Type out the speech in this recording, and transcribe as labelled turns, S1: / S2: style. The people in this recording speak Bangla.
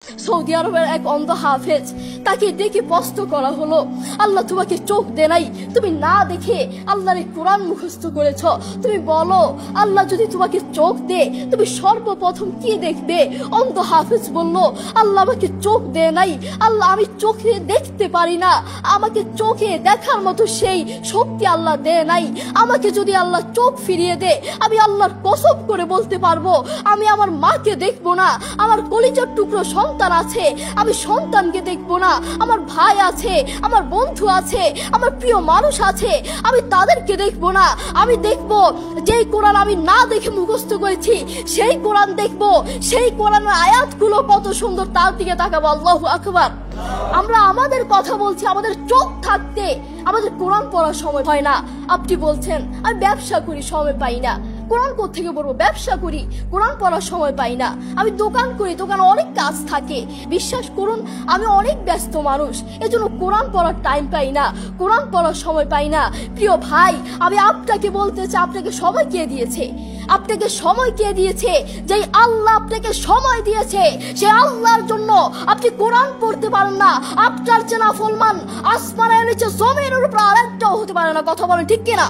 S1: সৌদি আরবের এক অন্ধ হাফেজ, তাকে দেখে প্রশ্ন করা হলো, আল্লাহ তোমাকে চোখ দেয় নাই, তুমি না দেখে আল্লাহর কোরআন মুখস্থ করেছ, তুমি বলো আল্লাহ যদি তোমাকে চোখ দে তুমি সর্বপ্রথম কি দেখবে? অন্ধ হাফেজ বলল, আল্লাহ আমাকে চোখ দেয় নাই, আল্লাহ আমি চোখে দেখতে পারি না, আমাকে চোখে দেখার মতো সেই শক্তি আল্লাহ দেয় নাই। আমাকে যদি আল্লাহ চোখ ফিরিয়ে দে আমি আল্লাহর কসম করে বলতে পারবো আমি আমার মাকে দেখবো না, আমার কলিজার টুকরো সন্তান আছে আমি সন্তানকে দেখবো না, আমার ভাই আছে, আমার বন্ধু আছে, আমার প্রিয় মানুষ আছে আমি তাদেরকে দেখবো না। আমি দেখবো যেই কোরআন আমি না দেখে মুখস্থ করেছি সেই কোরআন দেখবো, সেই কোরআনের আয়াতগুলো কত সুন্দর তার দিকে তাকাবো। আল্লাহু আকবার। আমরা আমাদের কথা বলছি, আমাদের চোখ থাকতে আমাদের কোরআন পড়ার সময় হয় না। আপনি বলছেন আমি ব্যবসা করি সময় পাই না, কোরআন কোত্থেকে পড়বো? ব্যবসা করি কোরআন পড়ার সময় পাই না, আমি দোকান করি দোকানে অনেক কাজ থাকে, বিশ্বাস করুন আমি অনেক ব্যস্ত মানুষ, এজন্য কোরআন পড়ার টাইম পাই না, কোরআন পড়ার সময় পাই না। প্রিয় ভাই আমি আপনাকে বলতে চাই, আপনাকে সময় কে দিয়েছে? আপনাকে সময় কে দিয়েছে? যে আল্লাহ আপনাকে সময় দিয়েছে সে আল্লাহর জন্য আপনি কোরআন পড়তে পারেন না। আপনার চেনা ফলমান আসমানের নিচে জমিনের উপর আরেকটাও হতে পারে না। কথা বলেন ঠিক কিনা?